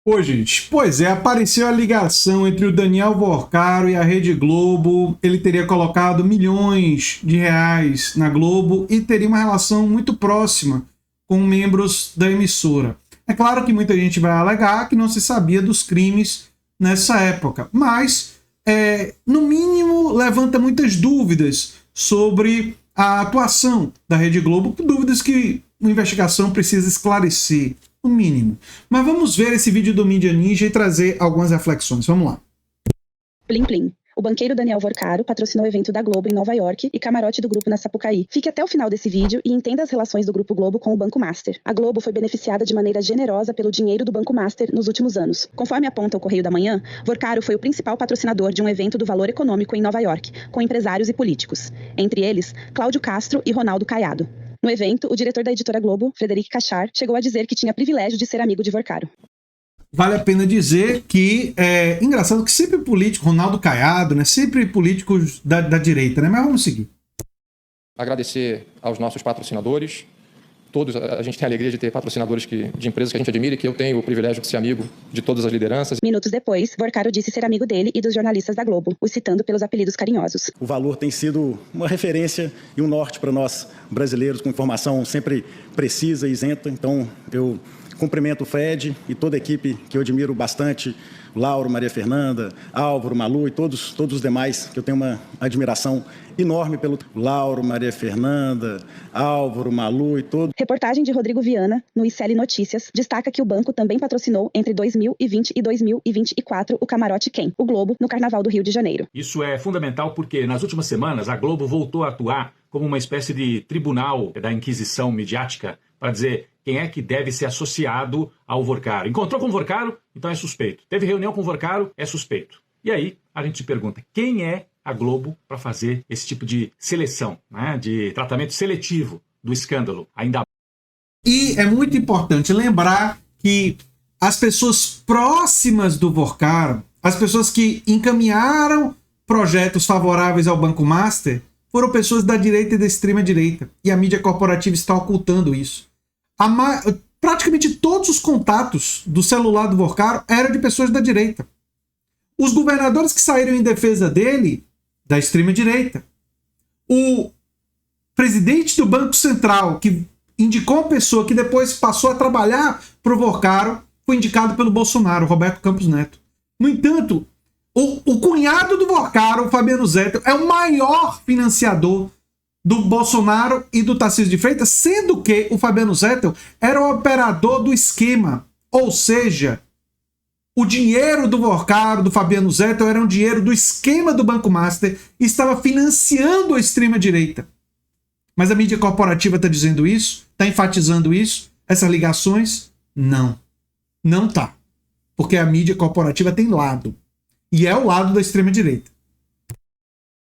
Pô, gente, pois é, apareceu a ligação entre o Daniel Vorcaro e a Rede Globo. Ele teria colocado milhões de reais na Globo e teria uma relação muito próxima com membros da emissora. É claro que muita gente vai alegar que não se sabia dos crimes nessa época, mas, no mínimo, levanta muitas dúvidas sobre a atuação da Rede Globo, dúvidas que uma investigação precisa esclarecer. No mínimo. Mas vamos ver esse vídeo do Mídia Ninja e trazer algumas reflexões. Vamos lá. Plim Plim. O banqueiro Daniel Vorcaro patrocinou o evento da Globo em Nova York e camarote do grupo na Sapucaí. Fique até o final desse vídeo e entenda as relações do Grupo Globo com o Banco Master. A Globo foi beneficiada de maneira generosa pelo dinheiro do Banco Master nos últimos anos. Conforme aponta o Correio da Manhã, Vorcaro foi o principal patrocinador de um evento do Valor Econômico em Nova York, com empresários e políticos. Entre eles, Cláudio Castro e Ronaldo Caiado. No evento, o diretor da editora Globo, Frederic Cachar, chegou a dizer que tinha privilégio de ser amigo de Vorcaro. Vale a pena dizer que é engraçado que sempre político, Ronaldo Caiado, né? Sempre políticos da direita, né? Mas vamos seguir. Agradecer aos nossos patrocinadores. Todos, a gente tem a alegria de ter patrocinadores de empresas que a gente admira e que eu tenho o privilégio de ser amigo de todas as lideranças. Minutos depois, Vorcaro disse ser amigo dele e dos jornalistas da Globo, os citando pelos apelidos carinhosos. O Valor tem sido uma referência e um norte para nós brasileiros, com informação sempre precisa e isenta. Então, eu cumprimento o Fred e toda a equipe que eu admiro bastante, Lauro, Maria Fernanda, Álvaro, Malu e todos os demais, que eu tenho uma admiração enorme pelo Lauro, Maria Fernanda, Álvaro, Malu e todos. Reportagem de Rodrigo Viana, no ICL Notícias, destaca que o banco também patrocinou entre 2020 e 2024 o Camarote Quem, o Globo, no Carnaval do Rio de Janeiro. Isso é fundamental porque nas últimas semanas a Globo voltou a atuar como uma espécie de tribunal da inquisição midiática para dizer quem é que deve ser associado ao Vorcaro. Encontrou com o Vorcaro, então é suspeito. Teve reunião com o Vorcaro, é suspeito. E aí a gente se pergunta, quem é a Globo para fazer esse tipo de seleção, né, de tratamento seletivo do escândalo? E é muito importante lembrar que as pessoas próximas do Vorcaro, as pessoas que encaminharam projetos favoráveis ao Banco Master, foram pessoas da direita e da extrema-direita. E a mídia corporativa está ocultando isso. Praticamente todos os contatos do celular do Vorcaro eram de pessoas da direita. Os governadores que saíram em defesa dele, da extrema-direita. O presidente do Banco Central, que indicou uma pessoa que depois passou a trabalhar para o Vorcaro, foi indicado pelo Bolsonaro, Roberto Campos Neto. No entanto, o cunhado do Vorcaro, o Fabiano Zettel, é o maior financiador do Bolsonaro e do Tarcísio de Freitas, sendo que o Fabiano Zettel era o operador do esquema. Ou seja, o dinheiro do Vorcaro, do Fabiano Zettel, era um dinheiro do esquema do Banco Master e estava financiando a extrema-direita. Mas a mídia corporativa está dizendo isso? Está enfatizando isso? Essas ligações? Não. Não tá. Porque a mídia corporativa tem lado. E é o lado da extrema-direita.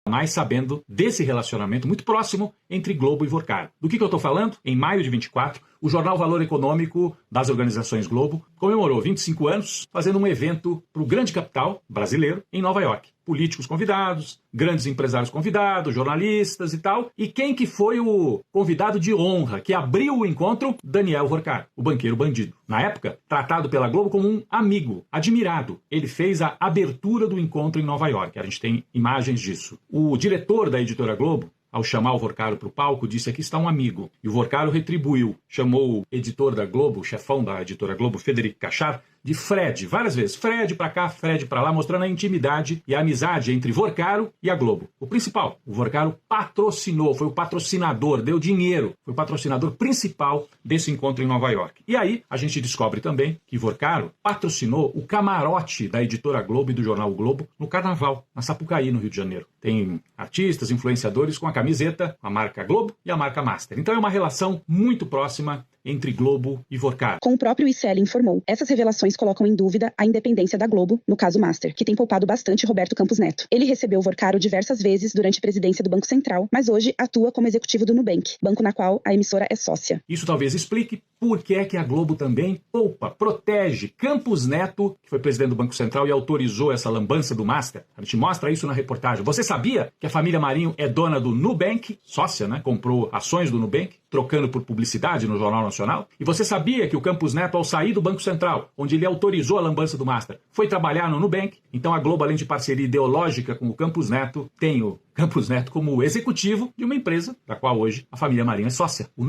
Mais sabendo desse relacionamento muito próximo entre Globo e Vorcaro. Do que eu estou falando? Em maio de 24, o jornal Valor Econômico das organizações Globo comemorou 25 anos fazendo um evento para o grande capital brasileiro em Nova York. Políticos convidados, grandes empresários convidados, jornalistas e tal. E quem que foi o convidado de honra que abriu o encontro? Daniel Vorcaro, o banqueiro bandido. Na época, tratado pela Globo como um amigo, admirado. Ele fez a abertura do encontro em Nova York. A gente tem imagens disso. O diretor da editora Globo, ao chamar o Vorcaro para o palco, disse: aqui está um amigo. E o Vorcaro retribuiu. Chamou o editor da Globo, o chefão da editora Globo, Frederic Cachar, de Fred, várias vezes. Fred para cá, Fred para lá, mostrando a intimidade e a amizade entre Vorcaro e a Globo. O principal, o Vorcaro patrocinou, foi o patrocinador, deu dinheiro, foi o patrocinador principal desse encontro em Nova York. E aí a gente descobre também que Vorcaro patrocinou o camarote da editora Globo e do jornal o Globo no Carnaval, na Sapucaí, no Rio de Janeiro. Tem artistas, influenciadores com a camiseta, a marca Globo e a marca Master. Então é uma relação muito próxima entre Globo e Vorcaro. Como o próprio ICL informou, essas revelações colocam em dúvida a independência da Globo, no caso Master, que tem poupado bastante Roberto Campos Neto. Ele recebeu Vorcaro diversas vezes durante a presidência do Banco Central, mas hoje atua como executivo do Nubank, banco na qual a emissora é sócia. Isso talvez explique por que é que a Globo também poupa, protege Campos Neto, que foi presidente do Banco Central e autorizou essa lambança do Master. A gente mostra isso na reportagem. Você sabia que a família Marinho é dona do Nubank? Sócia, né? Comprou ações do Nubank. trocando por publicidade no Jornal Nacional? E você sabia que o Campos Neto, ao sair do Banco Central, onde ele autorizou a lambança do Master, foi trabalhar no Nubank? Então a Globo, além de parceria ideológica com o Campos Neto, tem o Campos Neto como executivo de uma empresa da qual hoje a família Marinho é sócia. O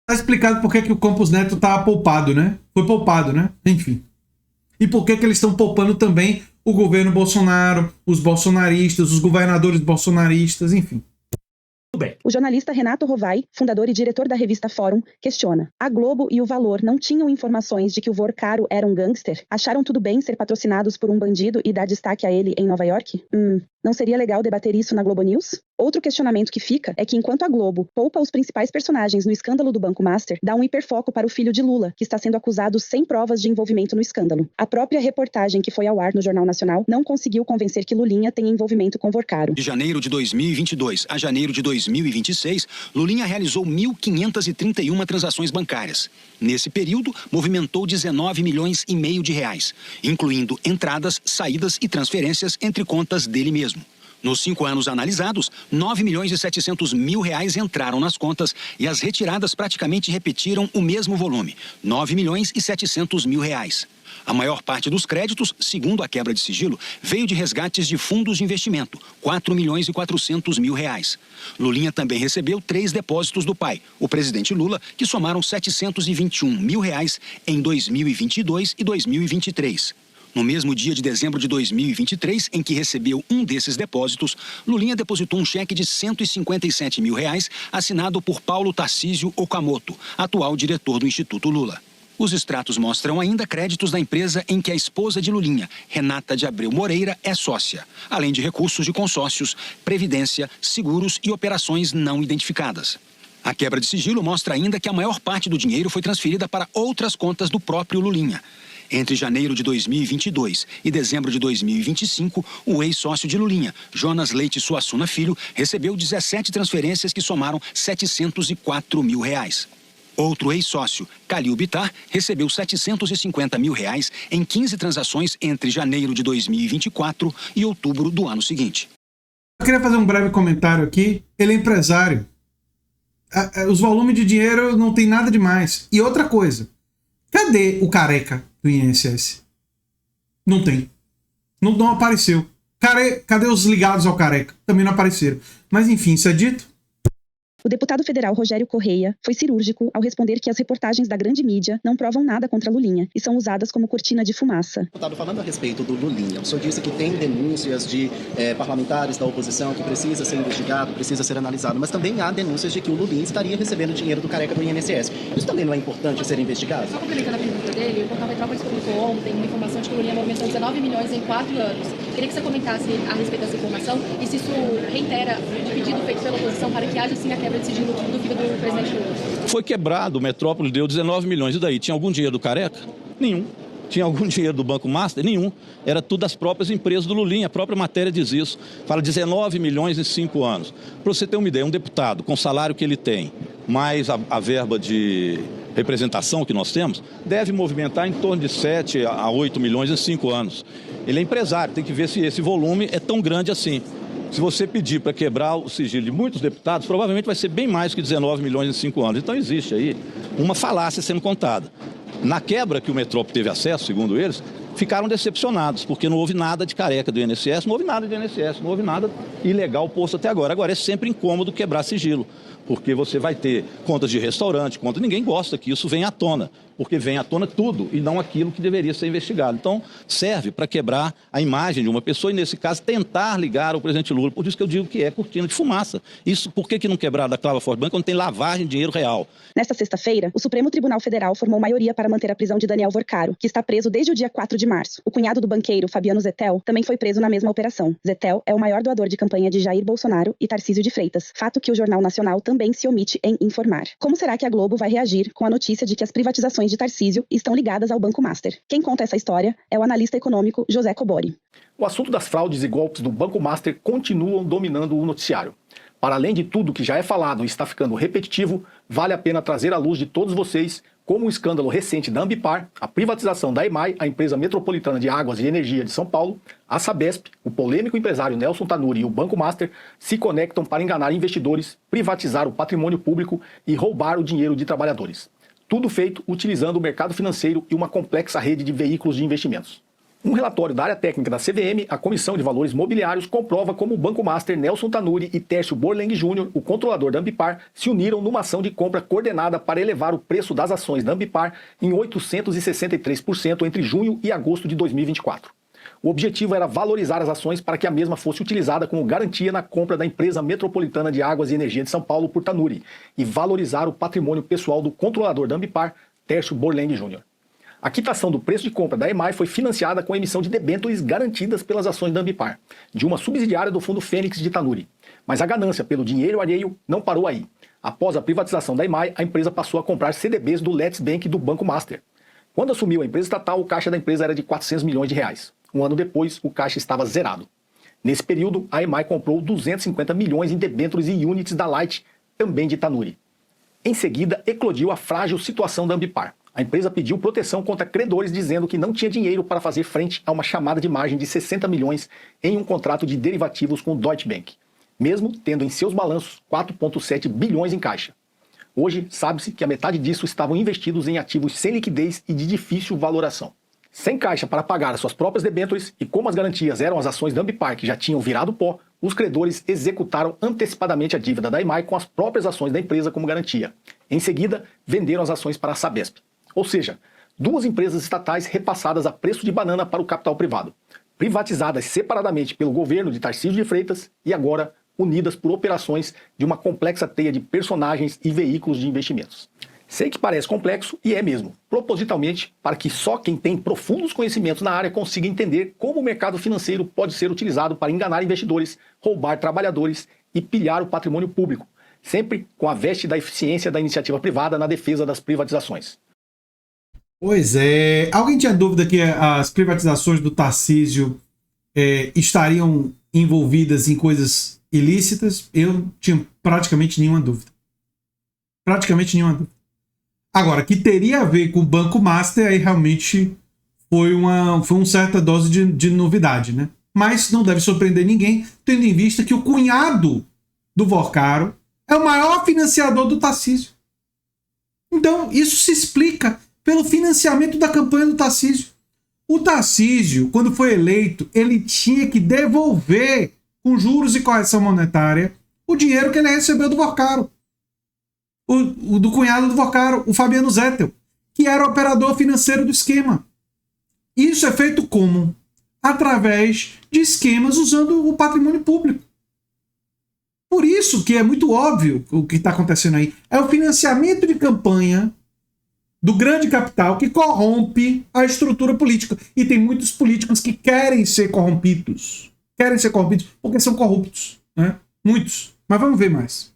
Tá explicado por que o Campos Neto tá poupado, né? Foi poupado, né? Enfim. E por que eles estão poupando também o governo Bolsonaro, os bolsonaristas, os governadores bolsonaristas, enfim. Nubank. O jornalista Renato Rovai, fundador e diretor da revista Fórum, questiona: a Globo e o Valor não tinham informações de que o Vorcaro era um gangster? Acharam tudo bem ser patrocinados por um bandido e dar destaque a ele em Nova York? Não seria legal debater isso na Globo News? Outro questionamento que fica é que enquanto a Globo poupa os principais personagens no escândalo do Banco Master, dá um hiperfoco para o filho de Lula, que está sendo acusado sem provas de envolvimento no escândalo. A própria reportagem que foi ao ar no Jornal Nacional não conseguiu convencer que Lulinha tem envolvimento com Vorcaro. De janeiro de 2022 a janeiro de 2026, Lulinha realizou 1.531 transações bancárias. Nesse período, movimentou 19 milhões e meio de reais, incluindo entradas, saídas e transferências entre contas dele mesmo. Nos 5 anos analisados, 9 milhões e 700 mil reais entraram nas contas e as retiradas praticamente repetiram o mesmo volume, 9 milhões e 700 mil reais. A maior parte dos créditos, segundo a quebra de sigilo, veio de resgates de fundos de investimento, 4 milhões e 400 mil reais. Lulinha também recebeu 3 depósitos do pai, o presidente Lula, que somaram 721 mil reais em 2022 e 2023. No mesmo dia de dezembro de 2023, em que recebeu um desses depósitos, Lulinha depositou um cheque de 157 mil reais assinado por Paulo Tarcísio Okamoto, atual diretor do Instituto Lula. Os extratos mostram ainda créditos da empresa em que a esposa de Lulinha, Renata de Abreu Moreira, é sócia, além de recursos de consórcios, previdência, seguros e operações não identificadas. A quebra de sigilo mostra ainda que a maior parte do dinheiro foi transferida para outras contas do próprio Lulinha. Entre janeiro de 2022 e dezembro de 2025, o ex-sócio de Lulinha, Jonas Leite Suassuna Filho, recebeu 17 transferências que somaram 704 mil reais. Outro ex-sócio, Calil Bittar, recebeu 750 mil reais em 15 transações entre janeiro de 2024 e outubro do ano seguinte. Eu queria fazer um breve comentário aqui. Ele é empresário. Os volumes de dinheiro não tem nada demais. E outra coisa, cadê o careca do INSS? Não tem. Não apareceu. Cadê os ligados ao careca? Também não apareceram. Mas enfim, isso é dito. O deputado federal Rogério Correia foi cirúrgico ao responder que as reportagens da grande mídia não provam nada contra Lulinha e são usadas como cortina de fumaça. Deputado, falando a respeito do Lulinha, o senhor disse que tem denúncias de parlamentares da oposição que precisa ser investigado, precisa ser analisado, mas também há denúncias de que o Lulinha estaria recebendo dinheiro do careca do INSS. Isso também não é importante ser investigado? Só complementando a pergunta dele, o portal Metrópolis publicou ontem uma informação de que o Lulinha movimentou 19 milhões em 4 anos. Queria que você comentasse a respeito dessa informação e se isso reitera o pedido feito pela oposição para que haja sim a quebra de sigilo do filho do presidente Lula. Foi quebrado, o Metrópole deu 19 milhões. E daí? Tinha algum dinheiro do careca? Nenhum. Tinha algum dinheiro do Banco Master? Nenhum. Era tudo das próprias empresas do Lulinha. A própria matéria diz isso. Fala 19 milhões em 5 anos. Para você ter uma ideia, um deputado, com o salário que ele tem, mais a verba de representação que nós temos, deve movimentar em torno de 7 a 8 milhões em 5 anos. Ele é empresário, tem que ver se esse volume é tão grande assim. Se você pedir para quebrar o sigilo de muitos deputados, provavelmente vai ser bem mais que 19 milhões em 5 anos. Então existe aí uma falácia sendo contada. Na quebra que o Metrópole teve acesso, segundo eles, ficaram decepcionados, porque não houve nada de careca do INSS, não houve nada do INSS, não houve nada ilegal posto até agora. Agora é sempre incômodo quebrar sigilo, porque você vai ter contas de restaurante, ninguém gosta que isso venha à tona, porque vem à tona tudo e não aquilo que deveria ser investigado. Então, serve para quebrar a imagem de uma pessoa e, nesse caso, tentar ligar ao presidente Lula. Por isso que eu digo que é cortina de fumaça. Isso, por que não quebrar da Clava Forte Bank quando tem lavagem de dinheiro real? Nesta sexta-feira, o Supremo Tribunal Federal formou maioria para manter a prisão de Daniel Vorcaro, que está preso desde o dia 4 de março. O cunhado do banqueiro, Fabiano Zettel, também foi preso na mesma operação. Zettel é o maior doador de campanha de Jair Bolsonaro e Tarcísio de Freitas, fato que o Jornal Nacional também se omite em informar. Como será que a Globo vai reagir com a notícia de que as privatizações de Tarcísio estão ligadas ao Banco Master? Quem conta essa história é o analista econômico José Cobori. O assunto das fraudes e golpes do Banco Master continuam dominando o noticiário. Para além de tudo que já é falado e está ficando repetitivo, vale a pena trazer à luz de todos vocês como o escândalo recente da Ambipar, a privatização da EMAI, a empresa metropolitana de águas e energia de São Paulo, a Sabesp, o polêmico empresário Nelson Tanuri e o Banco Master se conectam para enganar investidores, privatizar o patrimônio público e roubar o dinheiro de trabalhadores. Tudo feito utilizando o mercado financeiro e uma complexa rede de veículos de investimentos. Um relatório da área técnica da CVM, a Comissão de Valores Mobiliários, comprova como o Banco Master, Nelson Tanuri e Tércio Borleng Jr., o controlador da Ambipar, se uniram numa ação de compra coordenada para elevar o preço das ações da Ambipar em 863% entre junho e agosto de 2024. O objetivo era valorizar as ações para que a mesma fosse utilizada como garantia na compra da empresa metropolitana de águas e energia de São Paulo por Tanuri e valorizar o patrimônio pessoal do controlador da Ambipar, Tércio Borleng Jr. A quitação do preço de compra da EMAI foi financiada com a emissão de debêntures garantidas pelas ações da Ambipar, de uma subsidiária do Fundo Fênix de Tanuri. Mas a ganância pelo dinheiro alheio não parou aí. Após a privatização da EMAI, a empresa passou a comprar CDBs do Let's Bank do Banco Master. Quando assumiu a empresa estatal, o caixa da empresa era de 400 milhões de reais. Um ano depois, o caixa estava zerado. Nesse período, a EMAI comprou 250 milhões em debêntures e units da Light, também de Tanuri. Em seguida, eclodiu a frágil situação da Ambipar. A empresa pediu proteção contra credores, dizendo que não tinha dinheiro para fazer frente a uma chamada de margem de 60 milhões em um contrato de derivativos com o Deutsche Bank, mesmo tendo em seus balanços 4,7 bilhões em caixa. Hoje, sabe-se que a metade disso estavam investidos em ativos sem liquidez e de difícil valoração. Sem caixa para pagar as suas próprias debêntures e como as garantias eram as ações da Ambipar que já tinham virado pó, os credores executaram antecipadamente a dívida da EMAI com as próprias ações da empresa como garantia. Em seguida, venderam as ações para a Sabesp. Ou seja, duas empresas estatais repassadas a preço de banana para o capital privado, privatizadas separadamente pelo governo de Tarcísio de Freitas e agora unidas por operações de uma complexa teia de personagens e veículos de investimentos. Sei que parece complexo e é mesmo, propositalmente para que só quem tem profundos conhecimentos na área consiga entender como o mercado financeiro pode ser utilizado para enganar investidores, roubar trabalhadores e pilhar o patrimônio público, sempre com a veste da eficiência da iniciativa privada na defesa das privatizações. Pois é. Alguém tinha dúvida que as privatizações do Tarcísio estariam envolvidas em coisas ilícitas? Eu tinha praticamente nenhuma dúvida. Praticamente nenhuma dúvida. Agora, que teria a ver com o Banco Master, aí realmente foi uma certa dose de novidade, né? Mas não deve surpreender ninguém, tendo em vista que o cunhado do Vorcaro é o maior financiador do Tarcísio. Então, isso se explica pelo financiamento da campanha do Tarcísio. O Tarcísio, quando foi eleito, ele tinha que devolver, com juros e correção monetária, o dinheiro que ele recebeu do Vorcaro. O do cunhado do Vorcaro, o Fabiano Zettel, que era o operador financeiro do esquema. Isso é feito como? Através de esquemas usando o patrimônio público. Por isso que é muito óbvio o que está acontecendo aí. É o financiamento de campanha do grande capital que corrompe a estrutura política. E tem muitos políticos que querem ser corrompidos. Querem ser corrompidos porque são corruptos, né? Muitos. Mas vamos ver mais.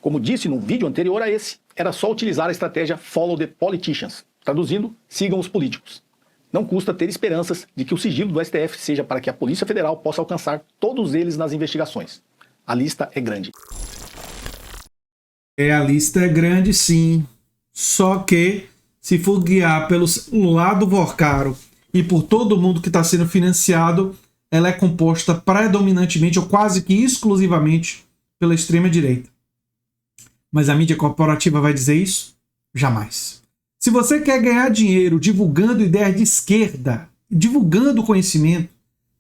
Como disse no vídeo anterior a esse, era só utilizar a estratégia Follow the Politicians. Traduzindo, sigam os políticos. Não custa ter esperanças de que o sigilo do STF seja para que a Polícia Federal possa alcançar todos eles nas investigações. A lista é grande. A lista é grande, sim. Só que, se for guiar pelo celular do Vorcaro e por todo mundo que está sendo financiado, ela é composta predominantemente ou quase que exclusivamente pela extrema-direita. Mas a mídia corporativa vai dizer isso? Jamais. Se você quer ganhar dinheiro divulgando ideias de esquerda, divulgando conhecimento,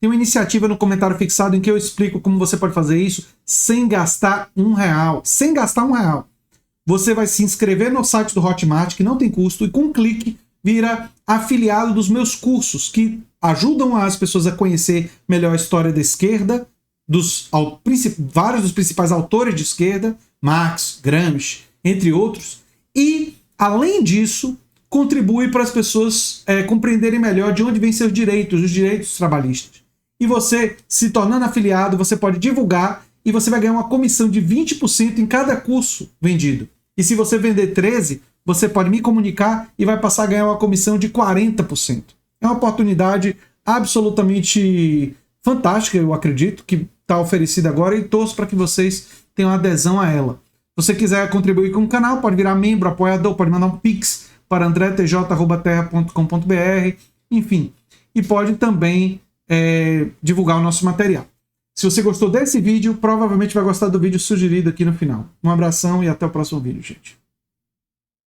tem uma iniciativa no comentário fixado em que eu explico como você pode fazer isso sem gastar R$1. Sem gastar R$1. Você vai se inscrever no site do Hotmart, que não tem custo, e com um clique vira afiliado dos meus cursos, que ajudam as pessoas a conhecer melhor a história da esquerda, vários dos principais autores de esquerda, Marx, Gramsci, entre outros, e, além disso, contribui para as pessoas compreenderem melhor de onde vêm seus direitos, os direitos trabalhistas. E você, se tornando afiliado, você pode divulgar e você vai ganhar uma comissão de 20% em cada curso vendido. E se você vender 13, você pode me comunicar e vai passar a ganhar uma comissão de 40%. É uma oportunidade absolutamente fantástica, eu acredito, que está oferecida agora, e torço para que vocês tenham adesão a ela. Se você quiser contribuir com o canal, pode virar membro, apoiador, pode mandar um pix para andretj@terra.com.br, enfim. E pode também divulgar o nosso material. Se você gostou desse vídeo, provavelmente vai gostar do vídeo sugerido aqui no final. Um abração e até o próximo vídeo, gente.